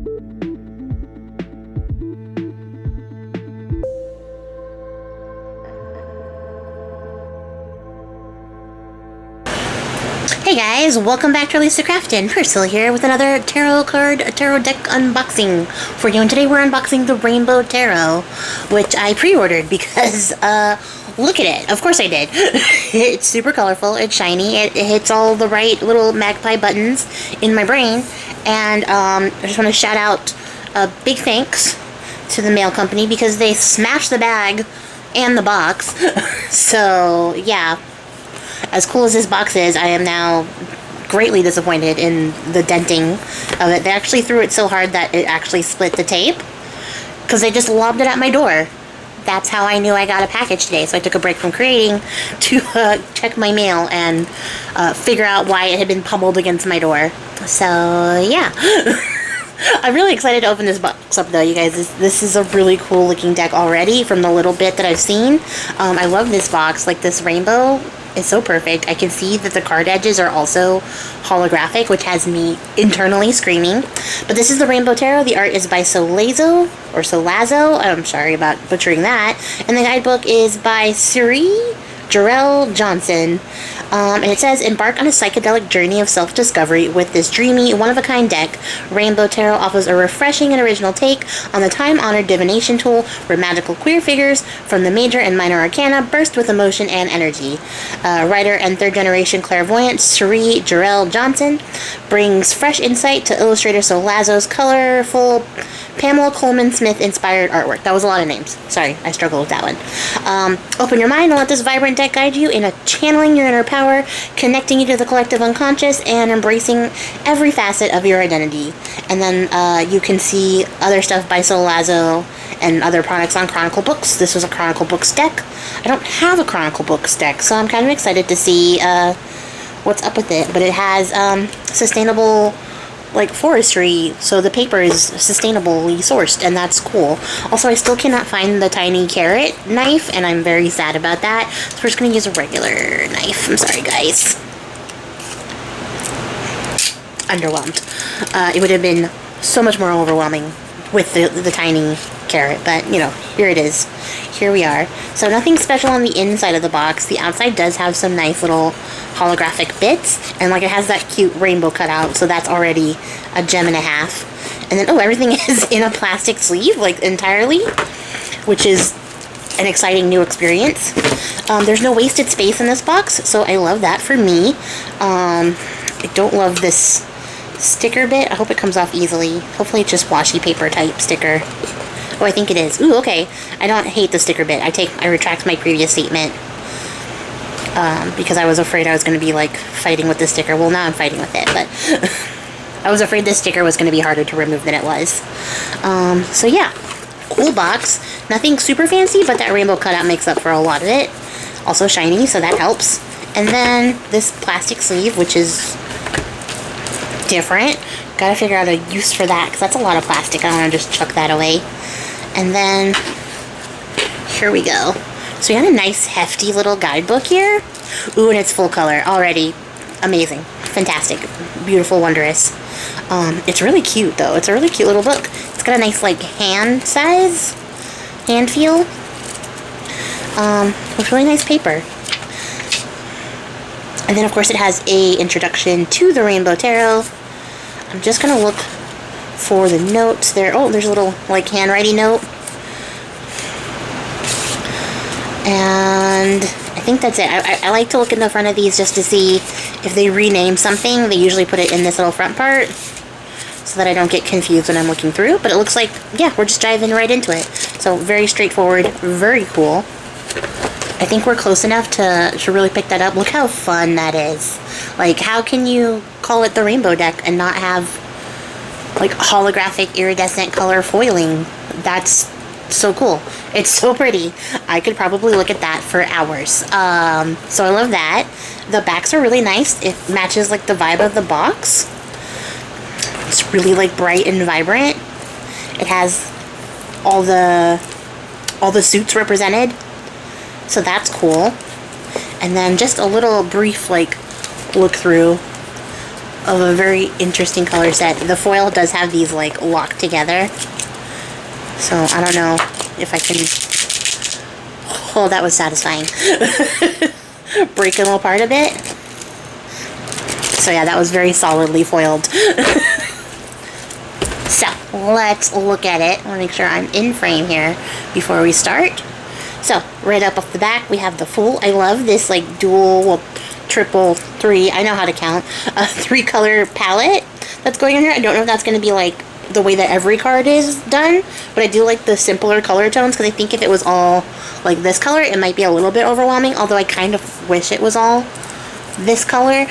Hey guys, welcome back to Release the Craftin. Priscilla here with another tarot deck unboxing for you. And today we're unboxing the Rainbow Tarot, which I pre-ordered because, look at it. Of course I did. It's super colorful, it's shiny, it hits all the right little magpie buttons in my brain. And I just want to shout out big thanks to the mail company because they smashed the bag and the box. So, yeah. As cool as this box is, I am now greatly disappointed in the denting of it. They actually threw it so hard that it actually split the tape because they just lobbed it at my door. That's how I knew I got a package today. So I took a break from creating to check my mail and figure out why it had been pummeled against my door. So, yeah. I'm really excited to open this box up, though, you guys. This is a really cool looking deck already from the little bit that I've seen. I love this box. Like, this rainbow is so perfect. I can see that the card edges are also holographic, which has me internally screaming. But this is the Rainbow Tarot. The art is by Sonia Lazo. I'm sorry about butchering that. And the guidebook is by Cyrée Jarelle Johnson. And it says, embark on a psychedelic journey of self-discovery with this dreamy, one-of-a-kind deck. Rainbow Tarot offers a refreshing and original take on the time-honored divination tool where magical queer figures from the major and minor arcana burst with emotion and energy. Writer and third-generation clairvoyant Cyrée Jarelle Johnson brings fresh insight to illustrator Sonia Lazo's colorful Pamela Coleman Smith-inspired artwork. That was a lot of names. Sorry, I struggled with that one. Open your mind and let this vibrant deck guide you in channeling your inner power, connecting you to the collective unconscious, and embracing every facet of your identity. And then you can see other stuff by Sonia Lazo and other products on Chronicle Books. This was a Chronicle Books deck. I don't have a Chronicle Books deck, so I'm kind of excited to see what's up with it. But it has sustainable, like, forestry, so the paper is sustainably sourced, and that's cool. Also, I still cannot find the tiny carrot knife, and I'm very sad about that, so we're just going to use a regular knife. I'm sorry, guys. Underwhelmed. It would have been so much more overwhelming with the tiny carrot, but, you know, here it is. Here we are. So nothing special on the inside of the box. The outside does have some nice little holographic bits, and like it has that cute rainbow cutout, so that's already a gem and a half. And then, oh, everything is in a plastic sleeve, like entirely, which is an exciting new experience. There's no wasted space in this box, so I love that for me. I don't love this sticker bit. I hope it comes off easily. Hopefully it's just washi paper type sticker. Oh, I think it is. Ooh, okay. I don't hate the sticker bit. I retract my previous statement. Because I was afraid I was going to be, like, fighting with the sticker. Well, now I'm fighting with it, but I was afraid this sticker was going to be harder to remove than it was. So yeah, cool box. Nothing super fancy, but that rainbow cutout makes up for a lot of it. Also shiny, so that helps. And then this plastic sleeve, which is different. Gotta figure out a use for that, because that's a lot of plastic. I don't want to just chuck that away. And then, here we go. So we got a nice hefty little guidebook here. Ooh, and it's full color already. Amazing. Fantastic. Beautiful, wondrous. It's really cute, though. It's a really cute little book. It's got a nice, like, hand feel. With really nice paper. And then, of course, it has a introduction to the Rainbow Tarot. I'm just going to look for the notes there. Oh, there's a little, like, handwriting note. And I think that's it. I like to look in the front of these just to see if they rename something. They usually put it in this little front part so that I don't get confused when I'm looking through. But it looks like, yeah, we're just diving right into it. So very straightforward, very cool. I think we're close enough to really pick that up. Look how fun that is. Like, how can you call it the Rainbow Deck and not have, like, holographic iridescent color foiling? That's so cool. It's so pretty. I could probably look at that for hours. So I love that. The backs are really nice. It matches, like, the vibe of the box. It's really, like, bright and vibrant. It has all the suits represented. So that's cool. And then just a little brief, like, look through of a very interesting color set. The foil does have these like locked together. So I don't know if I can... Oh, that was satisfying. Break them apart a bit. So yeah, that was very solidly foiled. So let's look at it. I want to make sure I'm in frame here before we start. So right up off the back, we have the full. I love this like dual, well, triple, three, I know how to count, a 3-color palette that's going in here. I don't know if that's going to be like the way that every card is done, but I do like the simpler color tones because I think if it was all like this color, it might be a little bit overwhelming, although I kind of wish it was all this color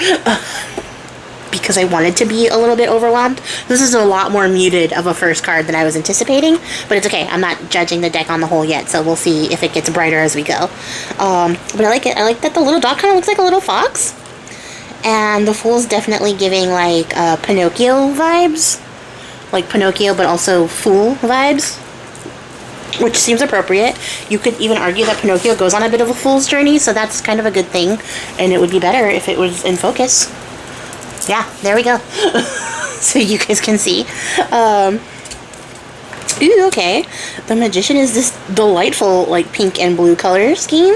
because I wanted to be a little bit overwhelmed. This is a lot more muted of a first card than I was anticipating, but it's okay. I'm not judging the deck on the whole yet, so we'll see if it gets brighter as we go. But I like it. I like that the little dog kind of looks like a little fox, and the Fool's definitely giving like Pinocchio vibes, like Pinocchio but also Fool vibes, which seems appropriate. You could even argue that Pinocchio goes on a bit of a fool's journey, so that's kind of a good thing, and it would be better if it was in focus. Yeah, there we go. So you guys can see. Ooh, okay. The Magician is this delightful, like, pink and blue color scheme.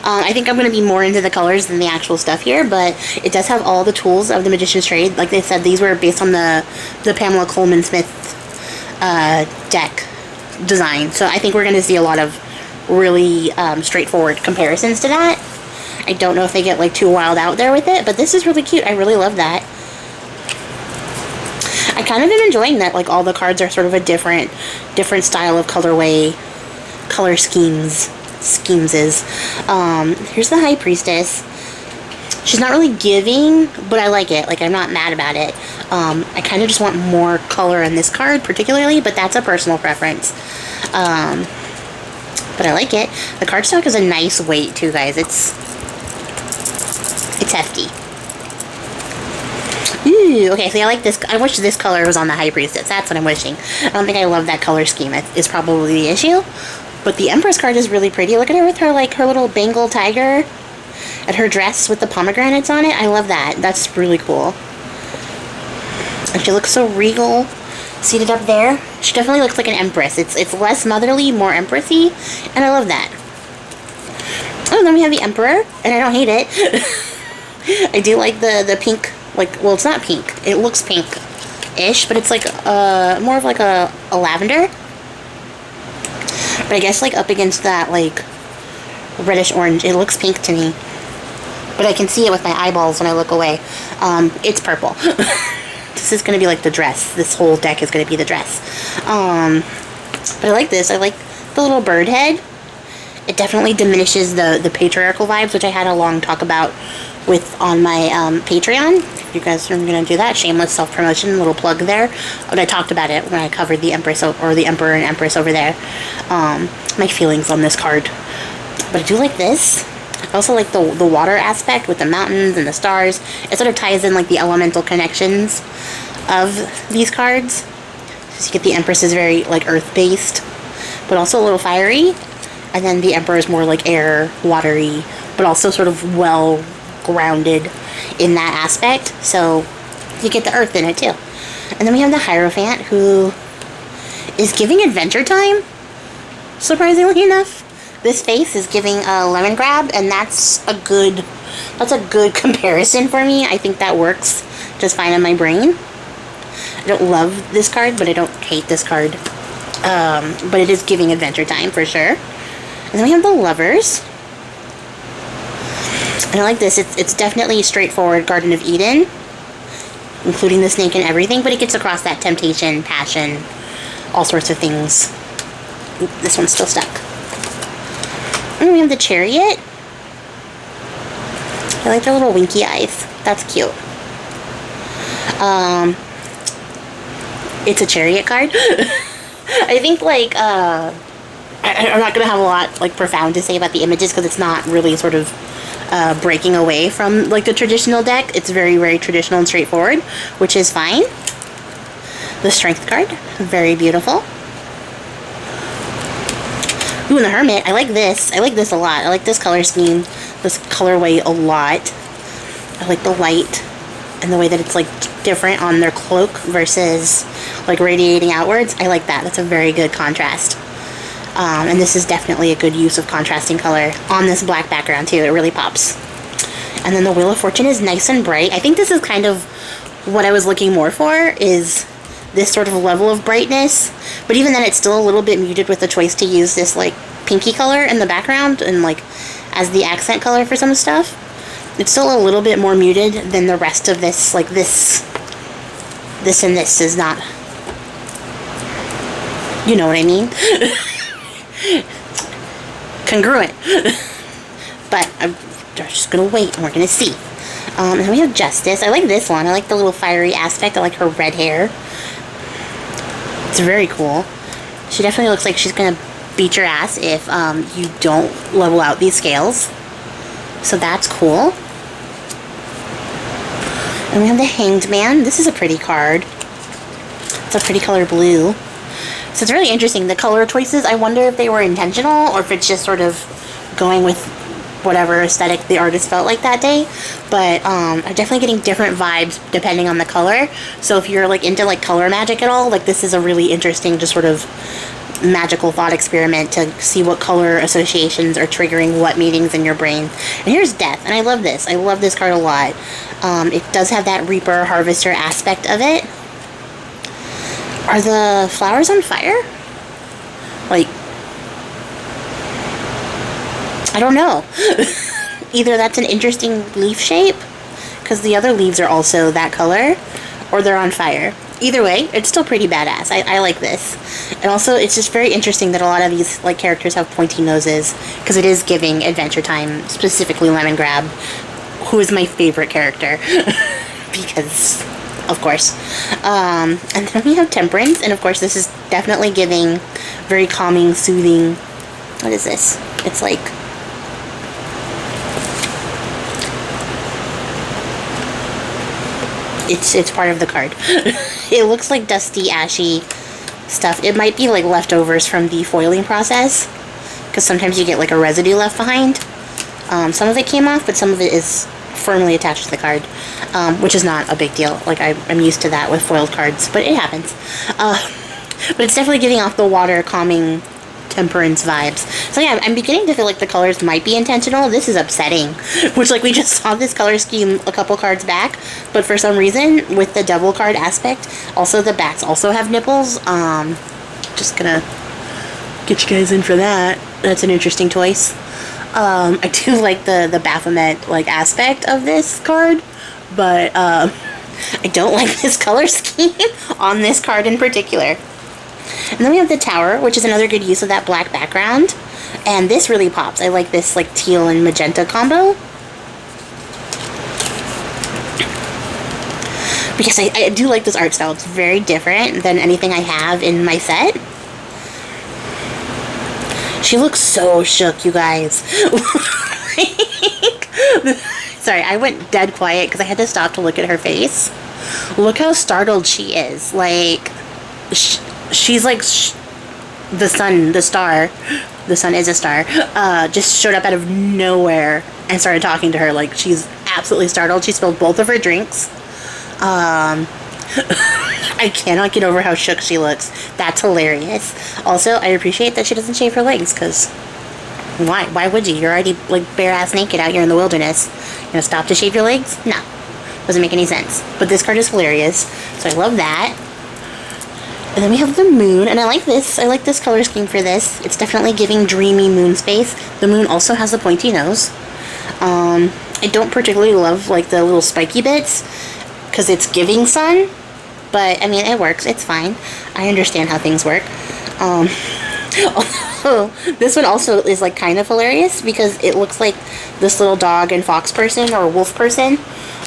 I think I'm going to be more into the colors than the actual stuff here, but it does have all the tools of the Magician's Trade. Like they said, these were based on the Pamela Coleman Smith deck design. So I think we're going to see a lot of really straightforward comparisons to that. I don't know if they get like too wild out there with it, but this is really cute. I really love that. I kind of am enjoying that like all the cards are sort of a different style of colorway, color schemes. Here's the High Priestess. She's not really giving, but I like it. Like, I'm not mad about it. I kind of just want more color in this card particularly, but that's a personal preference. But I like it. The cardstock is a nice weight too, guys. It's hefty. Ooh, okay, so I like this. I wish this color was on the High Priestess. That's what I'm wishing. I don't think I love that color scheme. It is probably the issue. But the Empress card is really pretty. Look at her with her, like, her little Bengal tiger and her dress with the pomegranates on it. I love that. That's really cool. And she looks so regal, seated up there. She definitely looks like an Empress. It's less motherly, more Empress-y, and I love that. Oh, and then we have the Emperor, and I don't hate it. I do like the pink, like, well, it's not pink. It looks pink-ish, but it's like more of like a lavender. But I guess like up against that like reddish orange, it looks pink to me. But I can see it with my eyeballs when I look away. It's purple. This is going to be like the dress. This whole deck is going to be the dress. But I like this. I like the little bird head. It definitely diminishes the patriarchal vibes, which I had a long talk about with on my Patreon. If you guys are going to do that, shameless self-promotion, little plug there. But I talked about it when I covered the Empress or the Emperor and Empress over there. My feelings on this card. But I do like this. I also like the water aspect with the mountains and the stars. It sort of ties in like the elemental connections of these cards. So you get the Empress is very like earth-based, but also a little fiery. And then the Emperor is more like air, watery, but also sort of well-grounded in that aspect. So you get the earth in it too. And then we have the Hierophant, who is giving Adventure Time, surprisingly enough. This face is giving a lemon grab, and that's a good comparison for me. I think that works just fine in my brain. I don't love this card, but I don't hate this card. But it is giving Adventure Time for sure. And then we have the Lovers. And I like this. It's definitely straightforward Garden of Eden, including the snake and everything, but it gets across that temptation, passion, all sorts of things. Oop, this one's still stuck. And we have the Chariot. I like their little winky eyes. That's cute. It's a Chariot card. I think, like, I'm not going to have a lot, like, profound to say about the images because it's not really sort of breaking away from, like, the traditional deck. It's very, very traditional and straightforward, which is fine. The Strength card, very beautiful. Ooh, and the Hermit, I like this. I like this a lot. I like this color scheme, this colorway a lot. I like the light and the way that it's like different on their cloak versus like radiating outwards. I like that. That's a very good contrast. And this is definitely a good use of contrasting color on this black background too. It really pops. And then the Wheel of Fortune is nice and bright. I think this is kind of what I was looking more for, is this sort of level of brightness. But even then, it's still a little bit muted with the choice to use this like pinky color in the background and like as the accent color for some stuff. It's still a little bit more muted than the rest of this. Like this and this is not, you know what I mean? Congruent. But I'm just gonna wait and we're gonna see. And then we have Justice. I like this one. I like the little fiery aspect. I like her red hair. It's very cool. She definitely looks like she's gonna beat your ass if you don't level out these scales. So that's cool. And we have the Hanged Man. This is a pretty card. It's a pretty color blue. So it's really interesting. The color choices, I wonder if they were intentional or if it's just sort of going with whatever aesthetic the artist felt like that day. But I'm definitely getting different vibes depending on the color. So if you're like into like color magic at all, like this is a really interesting just sort of magical thought experiment to see what color associations are triggering what meanings in your brain. And here's Death, and I love this. I love this card a lot. It does have that Reaper Harvester aspect of it. Are the flowers on fire? Like, I don't know. Either that's an interesting leaf shape, because the other leaves are also that color, or they're on fire. Either way, it's still pretty badass. I like this. And also, it's just very interesting that a lot of these like characters have pointy noses, because it is giving Adventure Time, specifically Lemongrab, who is my favorite character. Because, of course. And then we have Temperance, and of course this is definitely giving very calming, soothing... What is this? It's like... It's part of the card. It looks like dusty, ashy stuff. It might be like leftovers from the foiling process, because sometimes you get like a residue left behind. Some of it came off, but some of it is firmly attached to the card, which is not a big deal. Like I'm used to that with foiled cards, but it happens. But it's definitely giving off the water, calming Temperance vibes. So yeah, I'm beginning to feel like the colors might be intentional. This is upsetting, which like we just saw this color scheme a couple cards back, but for some reason with the devil card aspect, also the bats also have nipples. Just gonna get you guys in for that. That's an interesting choice. I do like the Baphomet like aspect of this card, but I don't like this color scheme on this card in particular. And then we have the Tower, which is another good use of that black background. And this really pops. I like this like teal and magenta combo. Because I do like this art style. It's very different than anything I have in my set. She looks so shook, you guys. Sorry, I went dead quiet because I had to stop to look at her face. Look how startled she is. Like... She's like the sun, the star. The sun is a star. Just showed up out of nowhere and started talking to her. Like, she's absolutely startled. She spilled both of her drinks. I cannot get over how shook she looks. That's hilarious. Also, I appreciate that she doesn't shave her legs, because why? Why would you? You're already like bare ass naked out here in the wilderness. You gonna stop to shave your legs? No. Doesn't make any sense. But this card is hilarious, so I love that. And then we have the Moon, and I like this. I like this color scheme for this. It's definitely giving dreamy moon space. The Moon also has a pointy nose. I don't particularly love like the little spiky bits, because it's giving sun. But, I mean, it works. It's fine. I understand how things work. This one also is like kind of hilarious, because it looks like this little dog and fox person, or wolf person,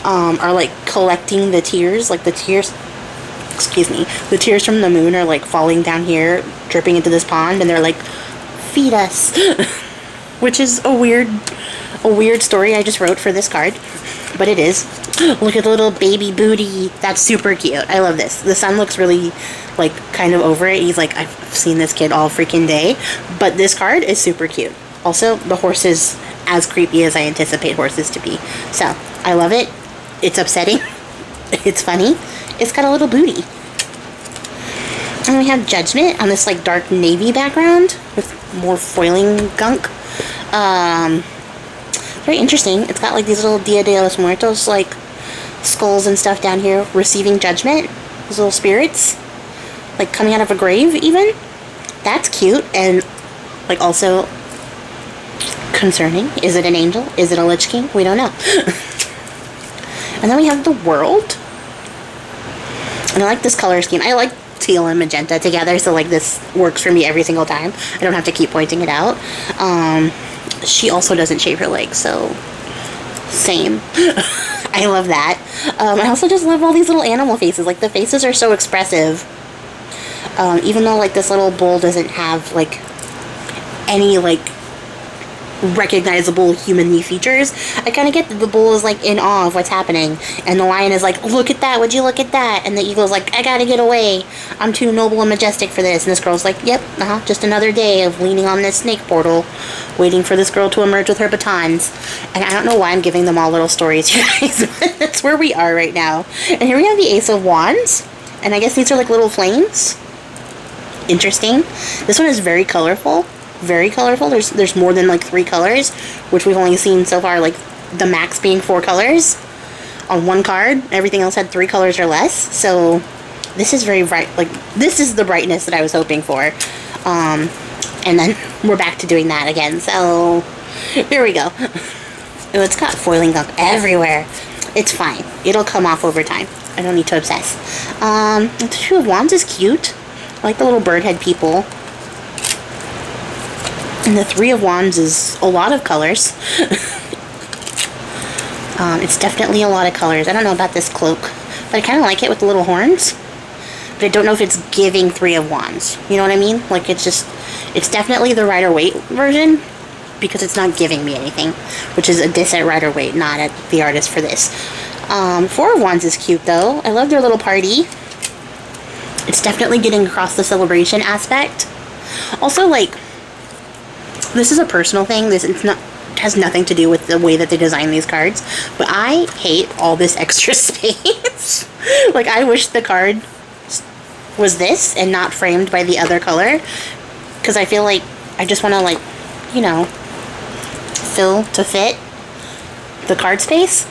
are like collecting the tears. Like the tears... Excuse me, the tears from the moon are like falling down here, dripping into this pond, and they're like, feed us. Which is a weird story I just wrote for this card, but it is. Look at the little baby booty. That's super cute. I love this. The son looks really like kind of over it. He's like, I've seen this kid all freaking day, but this card is super cute. Also, the horse is as creepy as I anticipate horses to be. So I love it. It's upsetting, It's funny. It's got a little booty. And we have Judgment on this like dark navy background with more foiling gunk. Very interesting. It's got like these little Dia de los Muertos like skulls and stuff down here receiving judgment. Those little spirits like coming out of a grave even. That's cute and like also concerning. Is it an angel? Is it a Lich King? We don't know. And then we have the world. And I like this color scheme. I like teal and magenta together, so like this works for me every single time. I don't have to keep pointing it out. She also doesn't shave her legs, so same. I love that. I also just love all these little animal faces. Like the faces are so expressive. Even though like this little bull doesn't have like any like recognizable human-y features, I kind of get that the bull is like in awe of what's happening, and the lion is like, look at that, would you look at that, and the eagle's like, I gotta get away, I'm too noble and majestic for this, and this girl's like, yep, just another day of leaning on this snake portal, waiting for this girl to emerge with her batons. And I don't know why I'm giving them all little stories, you guys, but that's where we are right now. And here we have the Ace of Wands, and I guess these are like little flames. Interesting. This one is very colorful. Very colorful. There's more than like 3 colors, which we've only seen so far, like the max being 4 colors on one card. Everything else had 3 colors or less. So this is very bright. Like this is the brightness that I was hoping for. And then we're back to doing that again. So here we go. Oh, it's got foiling gunk everywhere. It's fine. It'll come off over time. I don't need to obsess. The Two of Wands is cute. I like the little bird head people. And the Three of Wands is a lot of colors. It's definitely a lot of colors. I don't know about this cloak, but I kind of like it with the little horns. But I don't know if it's giving Three of Wands. You know what I mean? Like it's definitely the Rider-Waite version, because it's not giving me anything, which is a diss at Rider-Waite, not at the artist for this. Four of Wands is cute though. I love their little party. It's definitely getting across the celebration aspect. Also, like, this is a personal thing. Has nothing to do with the way that they design these cards, but I hate all this extra space. Like, I wish the card was this and not framed by the other color, because I feel like I just want to, like, you know, fill to fit the card space.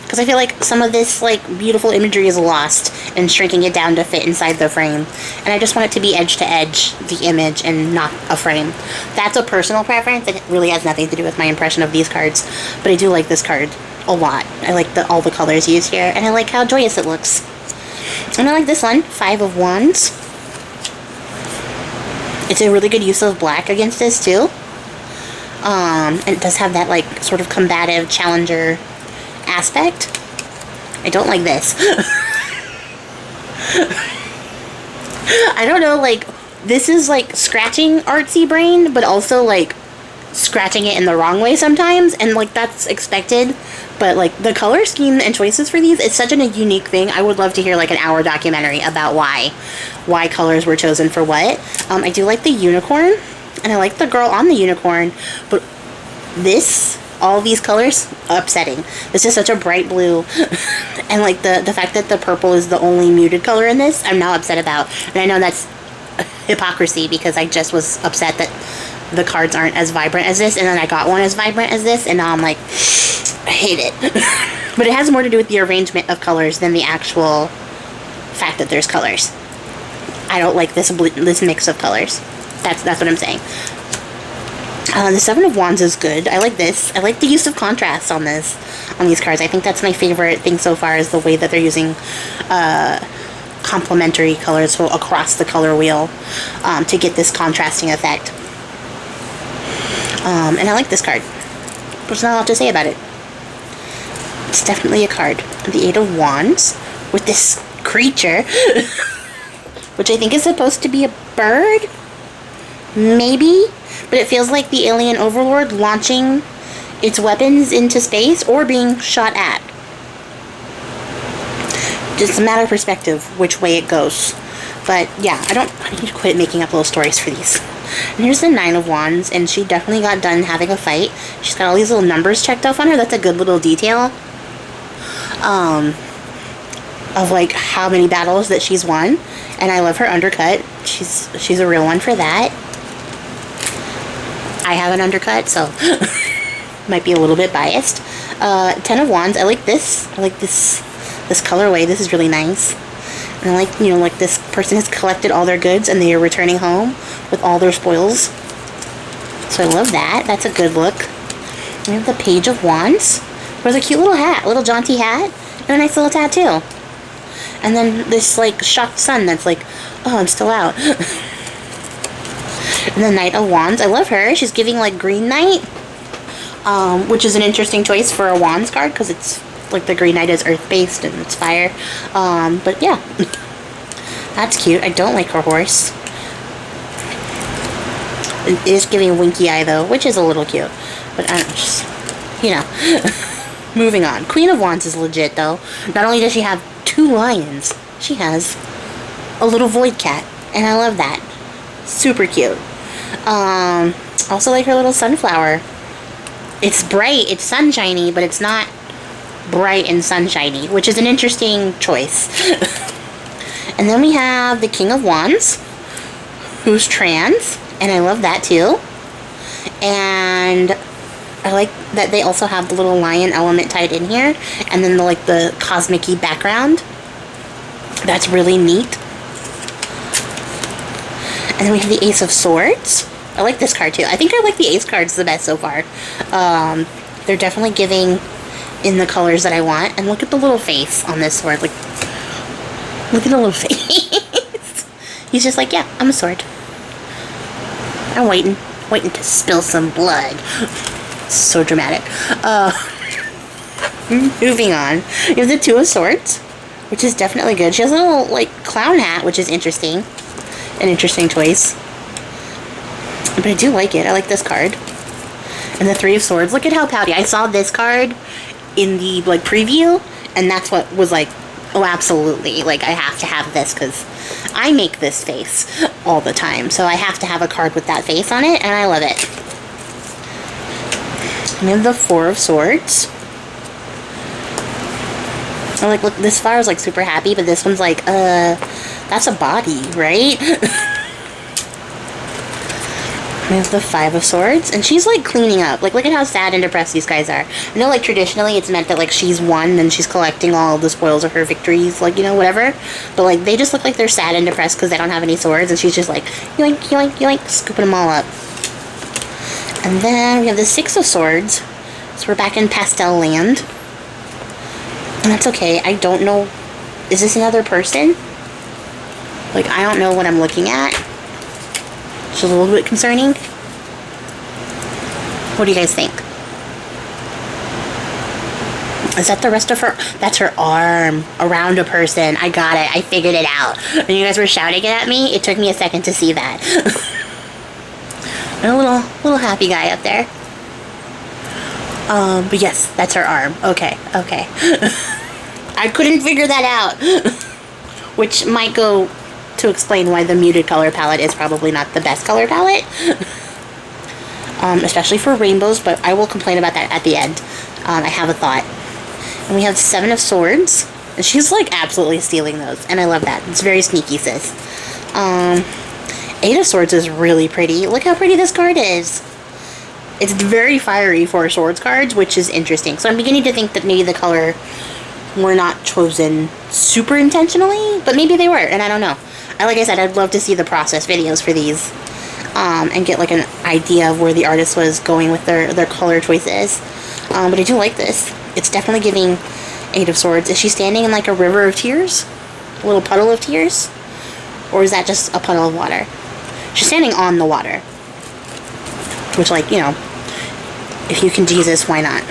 Because I feel like some of this, like, beautiful imagery is lost and shrinking it down to fit inside the frame. And I just want it to be edge to edge, the image, and not a frame. That's a personal preference. It really has nothing to do with my impression of these cards. But I do like this card a lot. I like all the colors used here, and I like how joyous it looks. And I like this one, Five of Wands. It's a really good use of black against this, too. And it does have that, like, sort of combative challenger aspect. I don't like this. I don't know, like, this is like scratching artsy brain, but also like scratching it in the wrong way sometimes, and like that's expected. But like the color scheme and choices for these, it's such a unique thing. I would love to hear like an hour documentary about why colors were chosen for what. I do like the unicorn, and I like the girl on the unicorn, but all these colors, upsetting. This is such a bright blue, and like the fact that the purple is the only muted color in this, I'm now upset about. And I know that's hypocrisy, because I just was upset that the cards aren't as vibrant as this, and then I got one as vibrant as this, and now I'm like, I hate it. But it has more to do with the arrangement of colors than the actual fact that there's colors. I don't like this mix of colors. That's what I'm saying. The Seven of Wands is good. I like this. I like the use of contrast on these cards. I think that's my favorite thing so far, is the way that they're using complementary colors across the color wheel to get this contrasting effect. And I like this card. There's not a lot to say about it. It's definitely a card. The Eight of Wands with this creature, which I think is supposed to be a bird, maybe, but it feels like the alien overlord launching its weapons into space or being shot at. Just a matter of perspective which way it goes. But yeah, I need to quit making up little stories for these. And here's the Nine of Wands, and she definitely got done having a fight. She's got all these little numbers checked off on her. That's a good little detail. of like how many battles that she's won, and I love her undercut. She's a real one for that. I have an undercut, so might be a little bit biased. 10 of Wands. I like this. I like this colorway. This is really nice. And I like, you know, like this person has collected all their goods and they are returning home with all their spoils. So I love that. That's a good look. We have the Page of Wands. With a cute little hat, a little jaunty hat, and a nice little tattoo. And then this like shocked sun that's like, oh, I'm still out. And the Knight of Wands. I love her. She's giving like Green Knight, which is an interesting choice for a Wands card because it's like the Green Knight is earth-based and it's fire. But yeah, that's cute. I don't like her horse. It is giving winky eye though, which is a little cute. But I don't know, just, you know. Moving on. Queen of Wands is legit though. Not only does she have 2 lions, she has a little void cat. And I love that. Super cute. Also like her little sunflower. It's bright, it's sunshiny, but it's not bright and sunshiny, which is an interesting choice. And then we have the King of Wands, who's trans, and I love that too. And I like that they also have the little lion element tied in here, and then the cosmic-y background. That's really neat. And then we have the Ace of Swords. I like this card too. I think I like the Ace cards the best so far. They're definitely giving in the colors that I want. And look at the little face on this sword. Like, look at the little face. He's just like, yeah, I'm a sword. I'm waiting to spill some blood. So dramatic. Moving on. We have the Two of Swords, which is definitely good. She has a little, like, clown hat, which is interesting. An interesting choice. But I do like it. I like this card. And the Three of Swords. Look at how pouty. I saw this card in the, like, preview, and that's what was like, oh, absolutely. Like, I have to have this because I make this face all the time. So I have to have a card with that face on it, and I love it. And then the Four of Swords. I'm like, look, this flower's like super happy, but this one's like, that's a body, right? We have the Five of Swords, and she's like cleaning up. Like, look at how sad and depressed these guys are. I know, like, traditionally it's meant that, like, she's won and she's collecting all the spoils of her victories, like, you know, whatever. But, like, they just look like they're sad and depressed because they don't have any swords, and she's just like, yoink, yoink, yoink, scooping them all up. And then we have the Six of Swords. So we're back in pastel land. And that's okay. I don't know. Is this another person? Like, I don't know what I'm looking at. Which is a little bit concerning. What do you guys think? Is that the rest of her? That's her arm around a person. I got it. I figured it out. When you guys were shouting it at me, it took me a second to see that. A little happy guy up there. But yes, that's her arm. Okay. I couldn't figure that out. Which might go to explain why the muted color palette is probably not the best color palette. Especially for rainbows, but I will complain about that at the end. I have a thought. And we have Seven of Swords. And she's like absolutely stealing those. And I love that. It's very sneaky, sis. Eight of Swords is really pretty. Look how pretty this card is. It's very fiery for swords cards, which is interesting. So I'm beginning to think that maybe the color were not chosen super intentionally, but maybe they were, and I don't know. Like I said, I'd love to see the process videos for these, and get like an idea of where the artist was going with their color choices. But I do like this. It's definitely giving Eight of Swords. Is she standing in like a river of tears? A little puddle of tears? Or is that just a puddle of water? She's standing on the water. Which, like, you know, if you can Jesus, why not?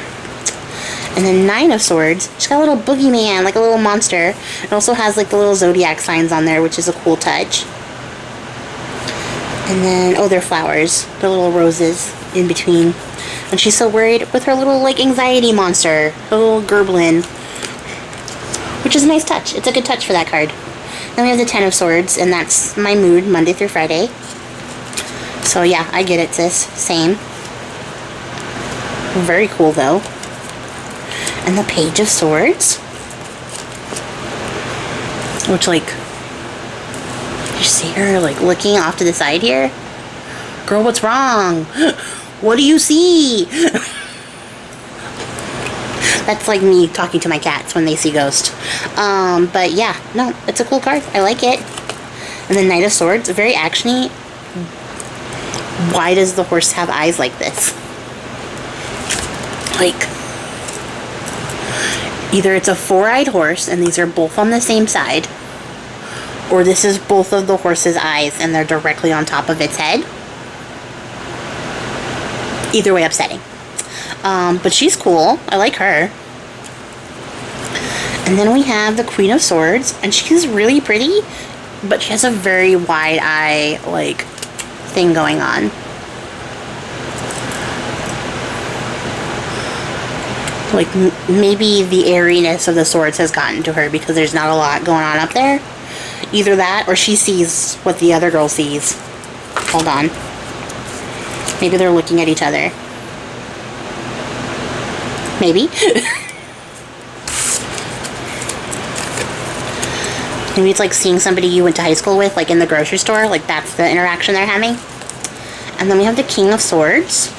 And then Nine of Swords. She's got a little boogeyman, like a little monster. It also has, like, the little zodiac signs on there, which is a cool touch. And then, oh, they're flowers. They're little roses in between. And she's so worried with her little, like, anxiety monster. Her little gerblin. Which is a nice touch. It's a good touch for that card. Then we have the Ten of Swords, and that's my mood Monday through Friday. So yeah, I get it, sis. Same. Very cool, though. And the Page of Swords. Which, like, you see her, like, looking off to the side here? Girl, what's wrong? What do you see? That's like me talking to my cats when they see ghosts. But yeah, no, it's a cool card. I like it. And then Knight of Swords, very actiony. Why does the horse have eyes like this? Like, either it's a four-eyed horse and these are both on the same side, or this is both of the horse's eyes and they're directly on top of its head. Either way, upsetting. But she's cool. I like her. And then we have the Queen of Swords, and she's really pretty, but she has a very wide eye, like, thing going on. Like, maybe the airiness of the swords has gotten to her because there's not a lot going on up there. Either that, or she sees what the other girl sees. Hold on. Maybe they're looking at each other. Maybe. Maybe it's like seeing somebody you went to high school with, like in the grocery store. Like, that's the interaction they're having. And then we have the King of Swords.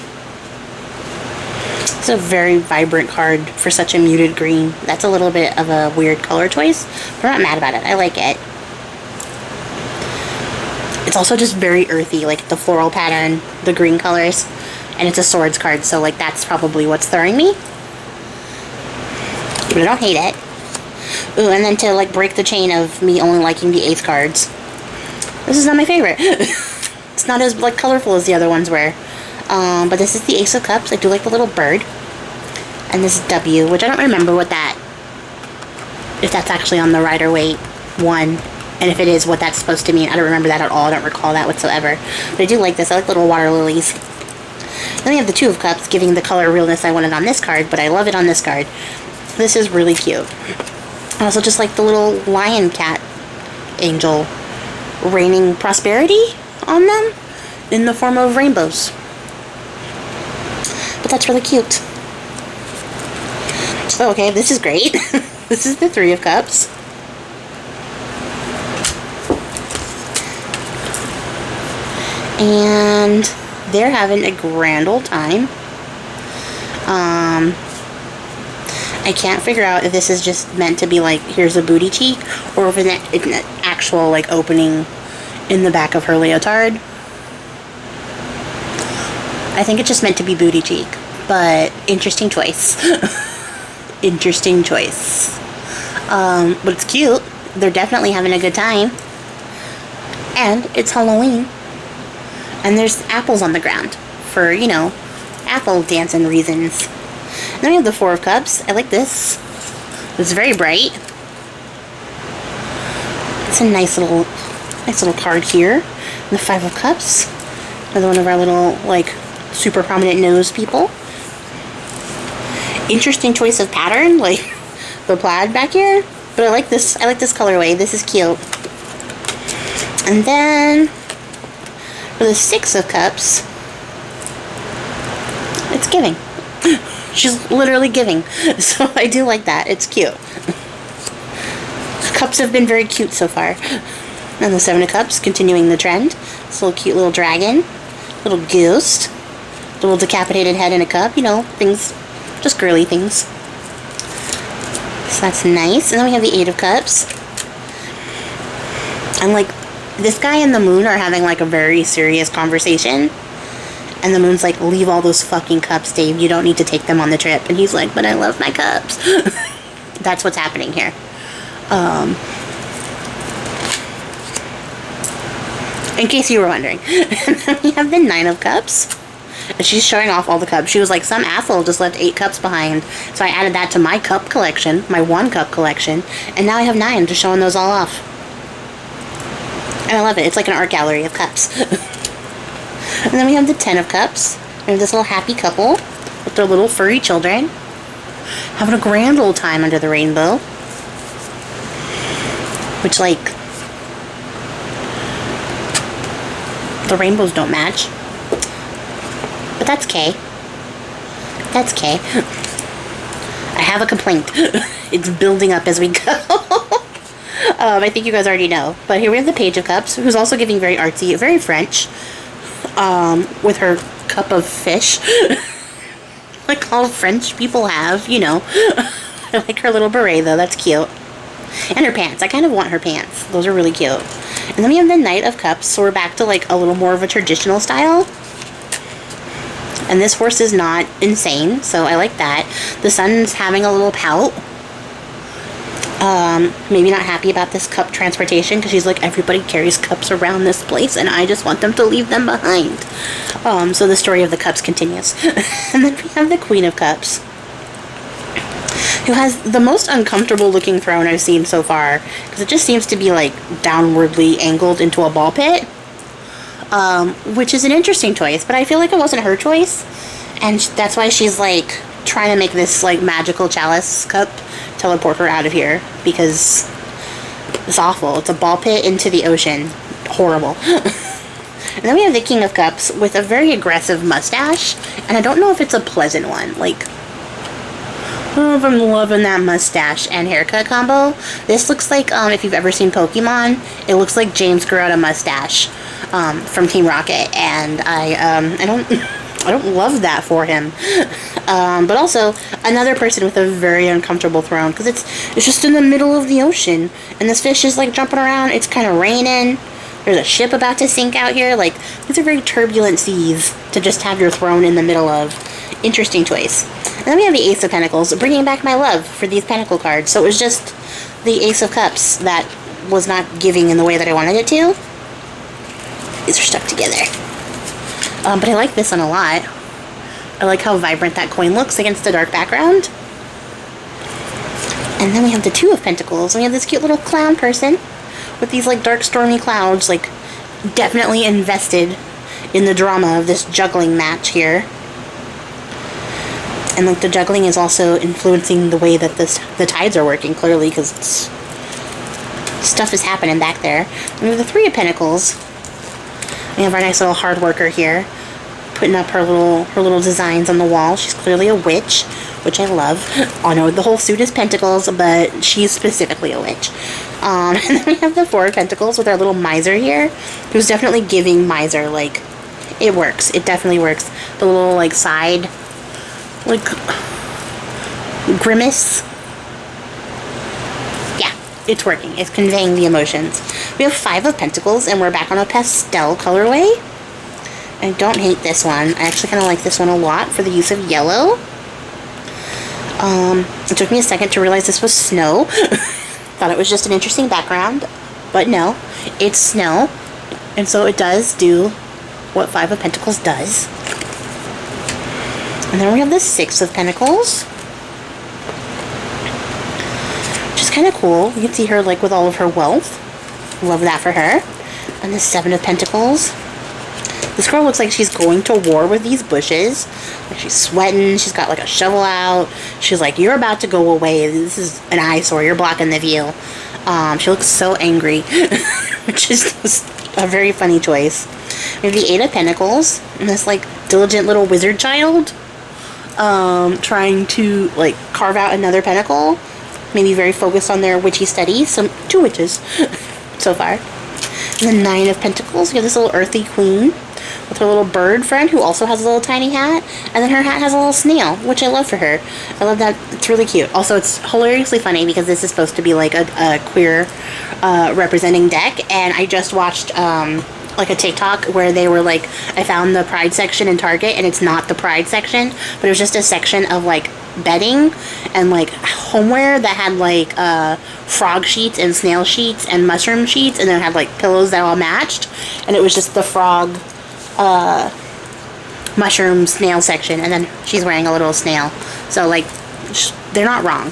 It's a very vibrant card for such a muted green. That's a little bit of a weird color choice, but I'm not mad about it. I like it. It's also just very earthy, like the floral pattern, the green colors, and it's a swords card, so like that's probably what's throwing me. But I don't hate it. Ooh, and then to like break the chain of me only liking the ace cards, this is not my favorite. It's not as like colorful as the other ones were. But this is the Ace of Cups. I do like the little bird. And this W, which I don't remember what that, if that's actually on the Rider-Waite one. And if it is, what that's supposed to mean. I don't remember that at all. I don't recall that whatsoever. But I do like this. I like little water lilies. Then we have the Two of Cups, giving the color realness I wanted on this card, but I love it on this card. This is really cute. I also just like the little lion cat angel raining prosperity on them in the form of rainbows. But that's really cute. Oh, okay, this is great. This is the Three of Cups. And they're having a grand old time. I can't figure out if this is just meant to be like, here's a booty cheek, or if it's an actual like opening in the back of her leotard. I think it's just meant to be booty cheek, but interesting choice. Interesting choice. But it's cute. They're definitely having a good time. And it's Halloween. And there's apples on the ground for, you know, apple dancing reasons. And then we have the Four of Cups. I like this. It's very bright. It's a nice little card here. And the Five of Cups. Another one of our little, like, super prominent nose people. Interesting choice of pattern, like the plaid back here. But I like this colorway. This is cute. And then for the Six of Cups, it's giving. She's literally giving. So I do like that. It's cute. Cups have been very cute so far. And the Seven of Cups, continuing the trend. This little cute little dragon. Little ghost. Little decapitated head in a cup. You know, things, just girly things. So that's nice. And then we have the Eight of Cups. And like, this guy and the moon are having like a very serious conversation. And the moon's like, leave all those fucking cups, Dave. You don't need to take them on the trip. And he's like, but I love my cups. That's what's happening here. In case you were wondering. And then we have the Nine of Cups. And she's showing off all the cups. She was like, some asshole just left 8 cups behind. So I added that to my cup collection, my 1 cup collection. And now I have 9, just showing those all off. And I love it. It's like an art gallery of cups. And then we have the 10 of Cups. We have this little happy couple with their little furry children. Having a grand old time under the rainbow. Which, like, the rainbows don't match. But that's okay. That's okay. I have a complaint. It's building up as we go. I think you guys already know. But here we have the Page of Cups, who's also giving very artsy, very French, with her cup of fish. Like all French people have, you know. I like her little beret, though. That's cute. And her pants. I kind of want her pants. Those are really cute. And then we have the Knight of Cups, so we're back to like a little more of a traditional style. And this horse is not insane, so I like that. The Sun's having a little pout. Maybe not happy about this cup transportation, because she's like, everybody carries cups around this place, and I just want them to leave them behind. So the story of the cups continues. And then we have the Queen of Cups, who has the most uncomfortable looking throne I've seen so far, because it just seems to be like downwardly angled into a ball pit, which is an interesting choice, but I feel like it wasn't her choice, and that's why she's like trying to make this like magical chalice cup teleport her out of here, because it's awful. It's a ball pit into the ocean. Horrible. And then we have the King of Cups with a very aggressive mustache, and I don't know if it's a pleasant one. Like, oh, I'm loving that mustache and haircut combo. This looks like, if you've ever seen Pokemon, it looks like James grew out a mustache from Team Rocket, and I don't love that for him. But also another person with a very uncomfortable throne, because it's just in the middle of the ocean, and this fish is like jumping around. It's kind of raining. There's a ship about to sink out here. Like, these are very turbulent seas to just have your throne in the middle of. Interesting choice. And then we have the Ace of Pentacles, bringing back my love for these Pentacle cards. So it was just the Ace of Cups that was not giving in the way that I wanted it to. These are stuck together. But I like this one a lot. I like how vibrant that coin looks against the dark background. And then we have the Two of Pentacles. We have this cute little clown person with these like dark stormy clouds, like definitely invested in the drama of this juggling match here. And like the juggling is also influencing the way that the tides are working, clearly, because stuff is happening back there. And we have the Three of Pentacles. We have our nice little hard worker here, putting up her little designs on the wall. She's clearly a witch, which I love. Oh no, the whole suit is pentacles, but she's specifically a witch. And then we have the Four of Pentacles with our little miser here, who's definitely giving miser. Like, it works. It definitely works. The little like side, like, grimace. Yeah, it's working. It's conveying the emotions. We have Five of Pentacles, and we're back on a pastel colorway. I don't hate this one. I actually kind of like this one a lot for the use of yellow. It took me a second to realize this was snow. Thought it was just an interesting background, but no, it's snow, and so it does do what Five of Pentacles does. And then we have the Six of Pentacles, which is kind of cool. You can see her like with all of her wealth. Love that for her. And the Seven of Pentacles. This girl looks like she's going to war with these bushes. Like, she's sweating. She's got like a shovel out. She's like, you're about to go away. This is an eyesore. You're blocking the view. She looks so angry, which is just a very funny choice. We have the Eight of Pentacles, and this like diligent little wizard child trying to like carve out another pentacle. Maybe very focused on their witchy studies. So 2 witches so far. And the Nine of Pentacles. We have this little earthy queen with her little bird friend who also has a little tiny hat, and then her hat has a little snail, which I love for her. I love that. It's really cute. Also, it's hilariously funny because this is supposed to be like a queer representing deck, and I just watched like a TikTok where they were like, I found the Pride section in Target, and it's not the Pride section, but it was just a section of like bedding and like homeware that had like frog sheets and snail sheets and mushroom sheets, and then it had like pillows that all matched, and it was just the frog mushroom snail section, and then she's wearing a little snail. So like, they're not wrong.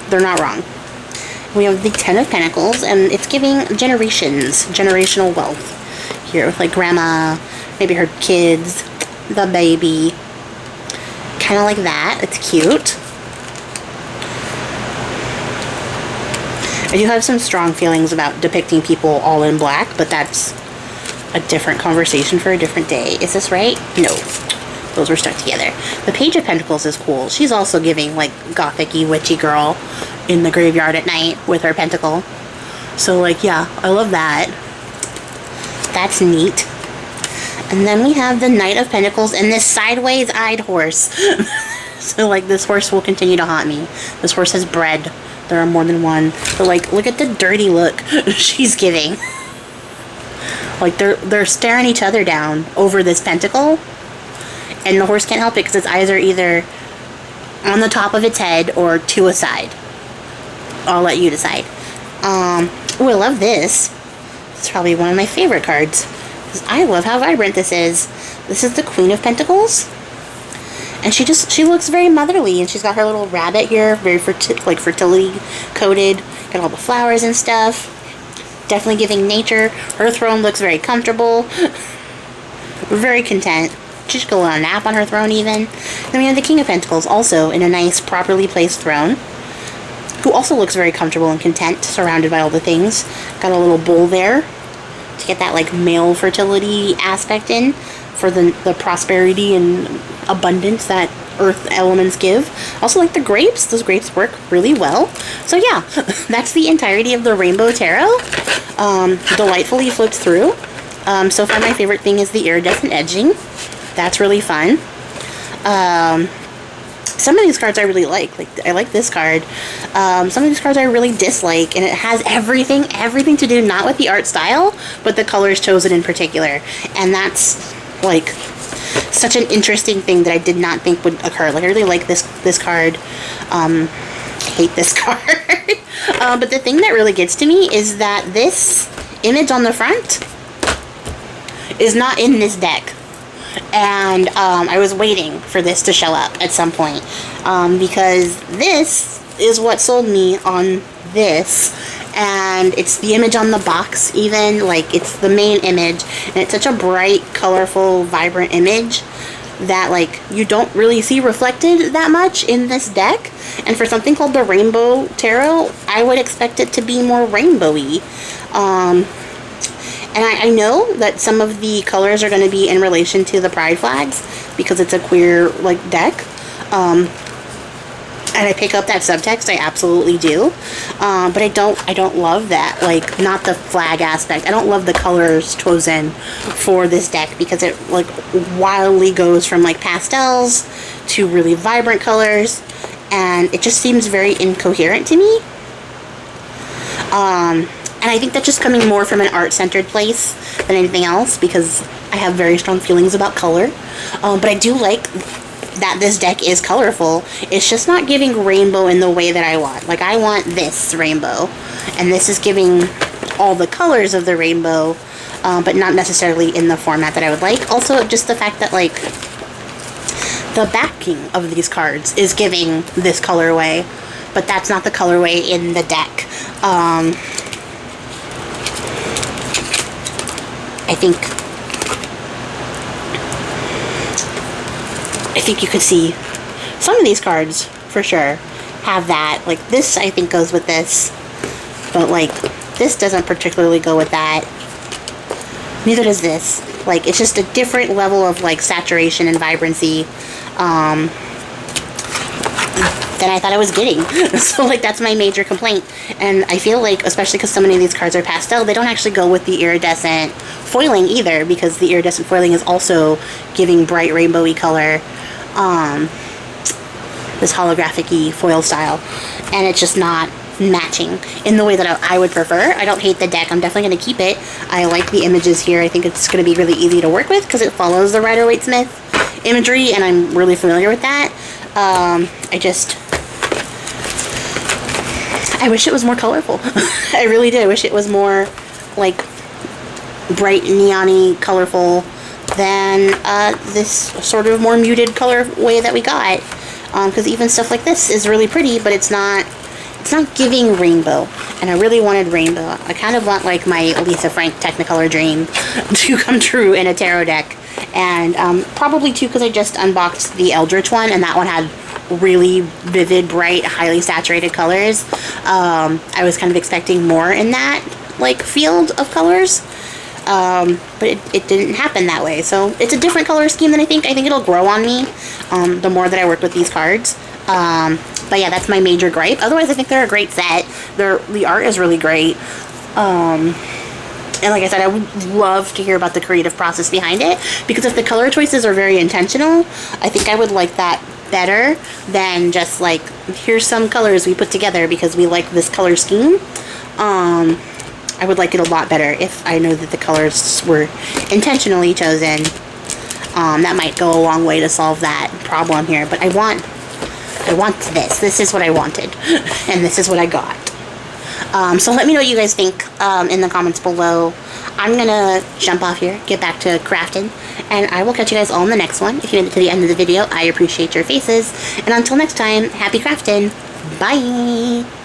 They're not wrong. We have the Ten of Pentacles, and it's giving generational wealth here with like grandma, maybe her kids, the baby, kind of like that. It's cute. I do have some strong feelings about depicting people all in black, but that's a different conversation for a different day. Is this right? No. Those were stuck together. The Page of Pentacles is cool. She's also giving like gothic-y witchy girl in the graveyard at night with her pentacle. So like, yeah, I love that. That's neat. And then we have the Knight of Pentacles and this sideways-eyed horse. So like, this horse will continue to haunt me. This horse has bred. There are more than one. But like, look at the dirty look she's giving. Like, they're staring each other down over this pentacle. And the horse can't help it because its eyes are either on the top of its head or to a side. I'll let you decide. Oh, I love this. It's probably one of my favorite cards. I love how vibrant this is. This is the Queen of Pentacles. And she looks very motherly, and she's got her little rabbit here, very fertility coated. Got all the flowers and stuff. Definitely giving nature. Her throne looks very comfortable. Very content. She should go on a nap on her throne even. Then we have the King of Pentacles, also in a nice, properly placed throne, who also looks very comfortable and content, surrounded by all the things. Got a little bowl there to get that like male fertility aspect in for the prosperity and abundance that earth elements give. Also like the grapes. Those grapes work really well. So yeah, that's the entirety of the Rainbow Tarot. Delightfully flipped through. So far my favorite thing is the iridescent edging. That's really fun. Some of these cards I really like I like this card. Some of these cards I really dislike, and it has everything to do not with the art style, but the colors chosen in particular. And that's like such an interesting thing that I did not think would occur. Like, I really like this card. I hate this card. But the thing that really gets to me is that this image on the front is not in this deck. And I was waiting for this to show up at some point, because this is what sold me on this, and it's the image on the box even, like it's the main image, and it's such a bright, colorful, vibrant image that like you don't really see reflected that much in this deck. And for something called the Rainbow Tarot, I would expect it to be more rainbowy. And I know that some of the colors are going to be in relation to the pride flags because it's a queer like deck. And I pick up that subtext, I absolutely do. But I don't love that, like, not the flag aspect. I don't love the colors chosen for this deck because it like wildly goes from like pastels to really vibrant colors, and it just seems very incoherent to me. And I think that's just coming more from an art-centered place than anything else, because I have very strong feelings about color. But I do like that this deck is colorful. It's just not giving rainbow in the way that I want. Like, I want this rainbow, and this is giving all the colors of the rainbow, but not necessarily in the format that I would like. Also, just the fact that, like, the backing of these cards is giving this colorway, but that's not the colorway in the deck. I think you could see some of these cards for sure have that. Like this, I think goes with this, but like this doesn't particularly go with that. Neither does this. Like, it's just a different level of like saturation and vibrancy than I thought I was getting. So like that's my major complaint. And I feel like, especially because so many of these cards are pastel, they don't actually go with the iridescent foiling either, because the iridescent foiling is also giving bright rainbowy color, this holographic-y foil style, and it's just not matching in the way that I would prefer. I don't hate the deck. I'm definitely going to keep it. I like the images here. I think it's going to be really easy to work with because it follows the Rider-Waite-Smith imagery, and I'm really familiar with that. I wish it was more colorful. I really did. I wish it was more like bright, neon-y, colorful than this sort of more muted color way that we got. Because even stuff like this is really pretty, but it's not giving rainbow, and I really wanted rainbow. I kind of want like my Lisa Frank Technicolor dream to come true in a tarot deck, and probably too because I just unboxed the Eldritch one, and that one had really vivid, bright, highly saturated colors. I was kind of expecting more in that like field of colors, but it didn't happen that way. So it's a different color scheme than I think it'll grow on me the more that I work with these cards. But yeah, that's my major gripe. Otherwise, I think they're a great set. The art is really great. And like I said, I would love to hear about the creative process behind it, because if the color choices are very intentional, I think I would like that better than just like, here's some colors we put together because we like this color scheme. I would like it a lot better if I know that the colors were intentionally chosen. That might go a long way to solve that problem here, but I want this. This is what I wanted, and this is what I got. So let me know what you guys think in the comments below. I'm gonna jump off here, get back to crafting, and I will catch you guys all in the next one. If you made it to the end of the video, I appreciate your faces. And until next time, happy crafting. Bye!